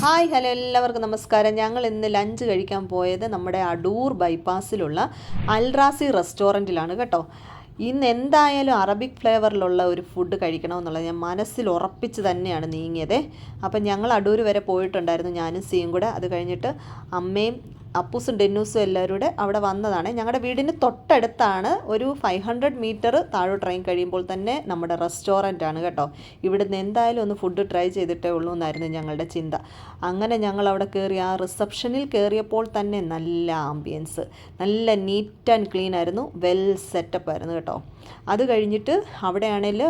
Hi hello എല്ലാവർക്കും നമസ്കാരം. ഞങ്ങൾ ഇന്ന് ലഞ്ച് കഴിക്കാൻ പോയത് നമ്മുടെ അടൂർ ബൈപ്പാസിലുള്ള അൽറാസി റെസ്റ്റോറൻറ്റിലാണ് കേട്ടോ. ഇന്ന് എന്തായാലും അറബിക് ഫ്ലേവറിലുള്ള ഒരു ഫുഡ് കഴിക്കണമെന്നുള്ളത് ഞാൻ മനസ്സിൽ ഉറപ്പിച്ച് തന്നെയാണ് നീങ്ങിയത്. അപ്പം ഞങ്ങൾ അടൂർ വരെ പോയിട്ടുണ്ടായിരുന്നു, ഞാനും സിയും കൂടെ. അത് കഴിഞ്ഞിട്ട് അമ്മയും അപ്പൂസും ഡെന്നൂസും എല്ലാവരും കൂടെ അവിടെ വന്നതാണ്. ഞങ്ങളുടെ വീടിന് തൊട്ടടുത്താണ്. ഒരു 500 മീറ്റർ താഴോട്ട് ഇറങ്ങി കഴിയുമ്പോൾ തന്നെ നമ്മുടെ റെസ്റ്റോറൻ്റ് ആണ് കേട്ടോ. ഇവിടുന്ന് എന്തായാലും ഒന്ന് ഫുഡ് ട്രൈ ചെയ്തിട്ടേ ഉള്ളൂ എന്നായിരുന്നു ഞങ്ങളുടെ ചിന്ത. അങ്ങനെ ഞങ്ങൾ അവിടെ കയറി. ആ റിസപ്ഷനിൽ കയറിയപ്പോൾ തന്നെ നല്ല ആംബിയൻസ്, നല്ല നീറ്റ് ആൻഡ് ക്ലീൻ ആയിരുന്നു, വെൽ സെറ്റപ്പ് ആയിരുന്നു കേട്ടോ. അത് കഴിഞ്ഞിട്ട്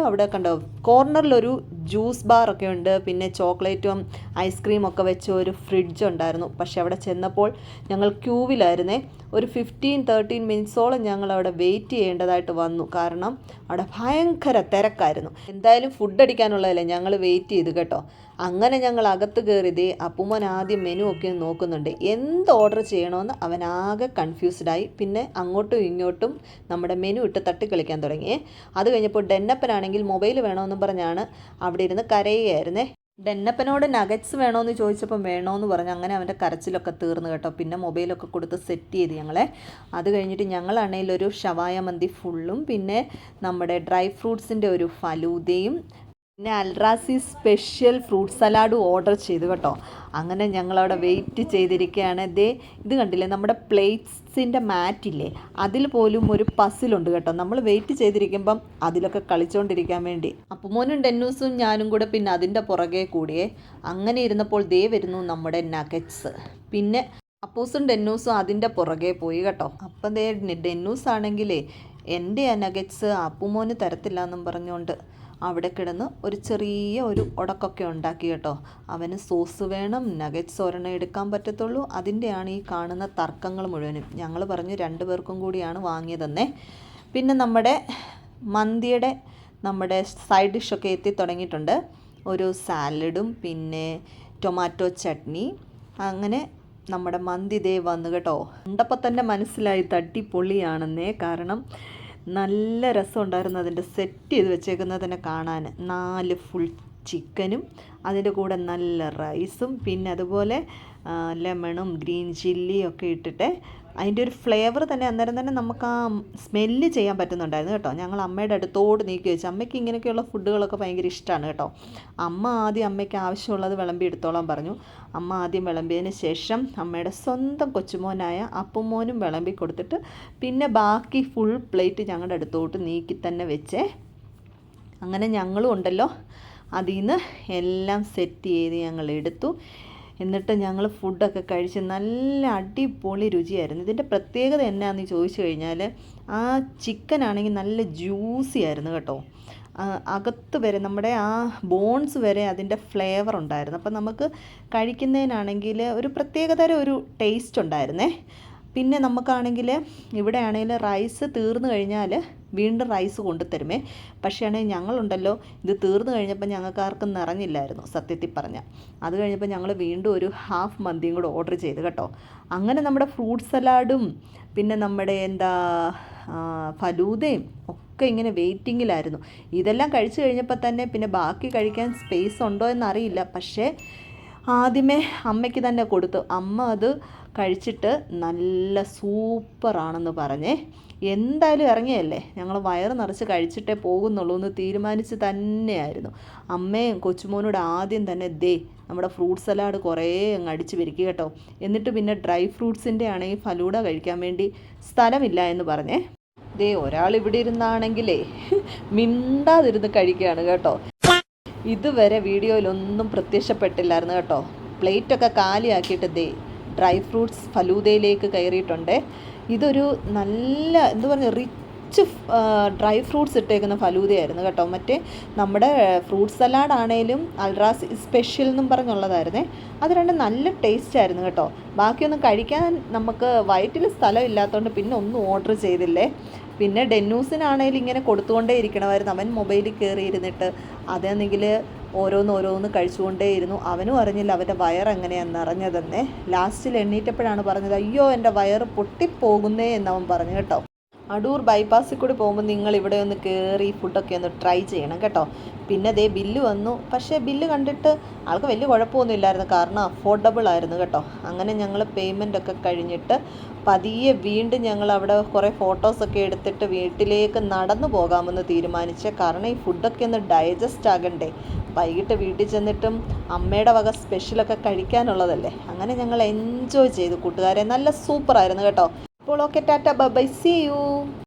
അവിടെ കണ്ടോ, കോർണറിലൊരു ജ്യൂസ് ബാറൊക്കെ ഉണ്ട്, പിന്നെ ചോക്ലേറ്റും ഐസ്ക്രീമൊക്കെ വെച്ച ഒരു ഫ്രിഡ്ജ് ഉണ്ടായിരുന്നു. പക്ഷെ അവിടെ ചെന്നപ്പോൾ ഞങ്ങൾ ക്യൂവിലായിരുന്നേ. ഒരു 15-13 മിനിറ്റ്സോളം ഞങ്ങൾ അവിടെ വെയിറ്റ് ചെയ്യേണ്ടതായിട്ട് വന്നു, കാരണം അവിടെ ഭയങ്കര തിരക്കായിരുന്നു. എന്തായാലും ഫുഡ് അടിക്കാനുള്ളതല്ലേ, ഞങ്ങൾ വെയിറ്റ് ചെയ്തു കേട്ടോ. അങ്ങനെ ഞങ്ങൾ അകത്ത് കയറിയതേ അപ്പുമോൻ ആദ്യം മെനു ഒക്കെ നോക്കുന്നുണ്ട്. എന്ത് ഓർഡർ ചെയ്യണമെന്ന് അവനാകെ കൺഫ്യൂസ്ഡായി. പിന്നെ അങ്ങോട്ടും ഇങ്ങോട്ടും നമ്മുടെ മെനു ഇട്ട് തട്ടിക്കളിക്കാൻ തുടങ്ങി. അത് കഴിഞ്ഞപ്പോൾ ഡെന്നപ്പനാണെങ്കിൽ മൊബൈൽ വേണമെന്നും പറഞ്ഞാണ് അവിടെ ഇരുന്ന് കരയുകയായിരുന്നേ. ഡെന്നപ്പനോട് നഗറ്റ്സ് വേണമെന്ന് ചോദിച്ചപ്പം വേണമെന്ന് പറഞ്ഞു. അങ്ങനെ അവൻ്റെ കരച്ചിലൊക്കെ തീർന്നു കേട്ടോ. പിന്നെ മൊബൈലൊക്കെ കൊടുത്ത് സെറ്റ് ചെയ്ത് ഞങ്ങളെ. അത് കഴിഞ്ഞിട്ട് ഞങ്ങളാണെങ്കിൽ ഒരു ഷവായ മന്തി ഫുള്ളും, പിന്നെ നമ്മുടെ ഡ്രൈ ഫ്രൂട്ട്സിൻ്റെ ഒരു ഫലൂദയും, പിന്നെ അൽറാസി സ്പെഷ്യൽ ഫ്രൂട്ട് സലാഡും ഓർഡർ ചെയ്തു കേട്ടോ. അങ്ങനെ ഞങ്ങളവിടെ വെയിറ്റ് ചെയ്തിരിക്കുകയാണ്. ഇത് കണ്ടില്ലേ, നമ്മുടെ പ്ലേറ്റ്സിൻ്റെ മാറ്റില്ലേ, അതിൽ പോലും ഒരു പസിലുണ്ട് കേട്ടോ. നമ്മൾ വെയിറ്റ് ചെയ്തിരിക്കുമ്പം അതിലൊക്കെ കളിച്ചുകൊണ്ടിരിക്കാൻ വേണ്ടി അപ്പുമോനും ഡെന്നൂസും ഞാനും കൂടെ പിന്നെ അതിൻ്റെ പുറകെ കൂടിയേ. അങ്ങനെ ഇരുന്നപ്പോൾ വരുന്നു നമ്മുടെ നഗറ്റ്സ്. പിന്നെ അപ്പൂസും ഡെന്നൂസും അതിൻ്റെ പുറകെ പോയി കേട്ടോ. അപ്പം ഡെന്നൂസ് ആണെങ്കിലേ എൻ്റെ നഗറ്റ്സ് അപ്പുമോന് തരത്തില്ല എന്നും പറഞ്ഞുകൊണ്ട് അവിടെ കിടന്ന് ഒരു ചെറിയ ഒരു ഉടക്കൊക്കെ ഉണ്ടാക്കി കേട്ടോ. അവന് സോസ് വേണം, നഗറ്റ്സ് ഒരെണ്ണം എടുക്കാൻ പറ്റത്തുള്ളൂ. അതിൻ്റെയാണ് ഈ കാണുന്ന തർക്കങ്ങൾ മുഴുവനും. ഞങ്ങൾ പറഞ്ഞു 2 പേർക്കും കൂടിയാണ് വാങ്ങിയതെന്നേ. പിന്നെ നമ്മുടെ മന്തിയുടെ സൈഡ് ഡിഷൊക്കെ എത്തി തുടങ്ങിയിട്ടുണ്ട്. ഒരു സാലഡും പിന്നെ ടൊമാറ്റോ ചട്നി. അങ്ങനെ നമ്മുടെ മന്തി വന്നു കേട്ടോ. കണ്ടപ്പോൾ തന്നെ മനസ്സിലായി തട്ടിപ്പൊളിയാണെന്നേ. കാരണം നല്ല രസമുണ്ടായിരുന്നു അതിൻ്റെ സെറ്റ് ചെയ്ത് വെച്ചേക്കുന്നത് തന്നെ കാണാൻ. 4 ഫുൾ ചിക്കനും അതിൻ്റെ കൂടെ നല്ല റൈസും, പിന്നെ അതുപോലെ ലെമണും ഗ്രീൻ ചില്ലിയും ഒക്കെ ഇട്ടിട്ട് അതിൻ്റെ ഒരു ഫ്ലേവർ തന്നെ അന്നേരം തന്നെ നമുക്ക് ആ സ്മെല്ല് ചെയ്യാൻ പറ്റുന്നുണ്ടായിരുന്നു കേട്ടോ. ഞങ്ങൾ അമ്മയുടെ അടുത്തോട് നീക്കി വെച്ചു. അമ്മയ്ക്ക് ഇങ്ങനെയൊക്കെയുള്ള ഫുഡുകളൊക്കെ ഭയങ്കര ഇഷ്ടമാണ് കേട്ടോ. അമ്മയ്ക്ക് ആവശ്യമുള്ളത് വിളമ്പി എടുത്തോളാൻ പറഞ്ഞു. അമ്മ ആദ്യം വിളമ്പിയതിന് ശേഷം അമ്മയുടെ സ്വന്തം കൊച്ചുമോനായ അപ്പുമോനും വിളമ്പി കൊടുത്തിട്ട് പിന്നെ ബാക്കി ഫുൾ പ്ലേറ്റ് ഞങ്ങളുടെ അടുത്തോട്ട് നീക്കി തന്നെ വെച്ചേ. അങ്ങനെ ഞങ്ങളും ഉണ്ടല്ലോ അതിൽ നിന്ന് എല്ലാം സെറ്റ് ചെയ്ത് ഞങ്ങൾ എടുത്തു. എന്നിട്ട് ഞങ്ങൾ ഫുഡൊക്കെ കഴിച്ച് നല്ല അടിപൊളി രുചിയായിരുന്നു. ഇതിൻ്റെ പ്രത്യേകത എന്നാന്ന് ചോദിച്ചു കഴിഞ്ഞാൽ, ആ ചിക്കനാണെങ്കിൽ നല്ല ജ്യൂസി ആയിരുന്നു കേട്ടോ. അകത്ത് വരെ നമ്മുടെ ആ ബോൺസ് വരെ അതിൻ്റെ ഫ്ലേവർ ഉണ്ടായിരുന്നു. അപ്പം നമുക്ക് കഴിക്കുന്നതിനാണെങ്കിൽ ഒരു പ്രത്യേകതരം ഒരു ടേസ്റ്റ് ഉണ്ടായിരുന്നേ. പിന്നെ നമുക്കാണെങ്കിൽ ഇവിടെ ആണെങ്കിൽ റൈസ് തീർന്നു കഴിഞ്ഞാൽ വീണ്ടും റൈസ് കൊണ്ടുതരുമേ. പക്ഷേ ആണെങ്കിൽ ഞങ്ങളുണ്ടല്ലോ, ഇത് തീർന്നു കഴിഞ്ഞപ്പോൾ ഞങ്ങൾക്ക് ആർക്കും നിറഞ്ഞില്ലായിരുന്നു സത്യത്തിൽ പറഞ്ഞാൽ. അത് കഴിഞ്ഞപ്പോൾ ഞങ്ങൾ വീണ്ടും ഒരു ഹാഫ് മന്തിയും കൂടെ ഓർഡർ ചെയ്ത് കേട്ടോ. അങ്ങനെ നമ്മുടെ ഫ്രൂട്ട് സലാഡും പിന്നെ നമ്മുടെ ഫലൂദയും ഒക്കെ ഇങ്ങനെ വെയിറ്റിങ്ങിലായിരുന്നു. ഇതെല്ലാം കഴിച്ചു കഴിഞ്ഞപ്പോൾ തന്നെ പിന്നെ ബാക്കി കഴിക്കാൻ സ്പേസ് ഉണ്ടോ എന്നറിയില്ല. പക്ഷേ ആദ്യമേ അമ്മയ്ക്ക് തന്നെ കൊടുത്തു. അമ്മ അത് കഴിച്ചിട്ട് നല്ല സൂപ്പറാണെന്ന് പറഞ്ഞേ. എന്തായാലും ഇറങ്ങിയല്ലേ, ഞങ്ങൾ വയറ് നിറച്ച് കഴിച്ചിട്ടേ പോകുന്നുള്ളൂ എന്ന് തീരുമാനിച്ച് തന്നെയായിരുന്നു. അമ്മയും കൊച്ചുമോനോട് ആദ്യം തന്നെ നമ്മുടെ ഫ്രൂട്ട് സലാഡ് കുറേ അങ്ങ് അടിച്ച് പെരുക്കി കേട്ടോ. എന്നിട്ട് പിന്നെ ഡ്രൈ ഫ്രൂട്ട്സിൻ്റെ ആണെങ്കിൽ ഫലൂഡ കഴിക്കാൻ വേണ്ടി സ്ഥലമില്ല എന്ന് പറഞ്ഞേ. ഒരാൾ ഇവിടെ ഇരുന്നാണെങ്കിലേ മിണ്ടാതിരുന്ന് കഴിക്കുകയാണ് കേട്ടോ. ഇതുവരെ വീഡിയോയിലൊന്നും പ്രത്യക്ഷപ്പെട്ടില്ലായിരുന്നു കേട്ടോ. പ്ലേറ്റൊക്കെ കാലിയാക്കിയിട്ട് ഡ്രൈ ഫ്രൂട്ട്സ് ഫലൂദയിലേക്ക് കയറിയിട്ടുണ്ട്. ഇതൊരു നല്ല റിച്ച് ഡ്രൈ ഫ്രൂട്ട്സ് ഇട്ടേക്കുന്ന ഫലൂദയായിരുന്നു കേട്ടോ. മറ്റേ നമ്മുടെ ഫ്രൂട്ട് സലാഡ് ആണേലും അൽറാസി സ്പെഷ്യൽ എന്നും പറഞ്ഞുള്ളതായിരുന്നേ. അത് രണ്ടും നല്ല ടേസ്റ്റ് ആയിരുന്നു കേട്ടോ. ബാക്കിയൊന്നും കഴിക്കാൻ നമുക്ക് വയറ്റിൽ സ്ഥലം ഇല്ലാത്തതുകൊണ്ട് പിന്നെ ഒന്നും ഓർഡർ ചെയ്തില്ലേ. പിന്നെ ഡെന്നൂസിനാണേലും ഇങ്ങനെ കൊടുത്തുകൊണ്ടേ ഇരിക്കണമായിരുന്നു. അവൻ മൊബൈലിൽ കയറിയിരുന്നിട്ട് അതാണെങ്കിൽ ഓരോന്ന് കഴിച്ചുകൊണ്ടേയിരുന്നു. അവനും അറിഞ്ഞില്ല അവൻ്റെ വയറെങ്ങനെയാണ് നിറഞ്ഞതെന്നേ. ലാസ്റ്റിൽ എണ്ണീറ്റപ്പോഴാണ് പറഞ്ഞത്, അയ്യോ എൻ്റെ വയറ് പൊട്ടിപ്പോകുന്നേ എന്നവൻ പറഞ്ഞു കേട്ടോ. അടൂർ ബൈപ്പാസിൽ കൂടി പോകുമ്പോൾ നിങ്ങൾ ഇവിടെ ഒന്ന് കയറി ഈ ഫുഡൊക്കെ ഒന്ന് ട്രൈ ചെയ്യണം കേട്ടോ. പിന്നെ ദേ ബില്ല് വന്നു. പക്ഷേ ബില്ല് കണ്ടിട്ട് ആൾക്ക് വലിയ കുഴപ്പമൊന്നും ഇല്ലായിരുന്നു, കാരണം അഫോർഡബിൾ ആയിരുന്നു കേട്ടോ. അങ്ങനെ ഞങ്ങൾ പേയ്മെൻ്റ് ഒക്കെ കഴിഞ്ഞിട്ട് പതിയെ വീണ്ടും ഞങ്ങൾ അവിടെ കുറേ ഫോട്ടോസൊക്കെ എടുത്തിട്ട് വീട്ടിലേക്ക് നടന്നു പോകാമെന്ന് തീരുമാനിച്ച്, കാരണം ഈ ഫുഡൊക്കെ ഒന്ന് ഡൈജസ്റ്റ് ആകണ്ടേ. വൈകിട്ട് വീട്ടിൽ ചെന്നിട്ടും അമ്മയുടെ വക സ്പെഷ്യലൊക്കെ കഴിക്കാനുള്ളതല്ലേ. അങ്ങനെ ഞങ്ങൾ എൻജോയ് ചെയ്തു കൂട്ടുകാരെ. നല്ല സൂപ്പറായിരുന്നു കേട്ടോ. അപ്പോൾ okay, tata bye bye, see U.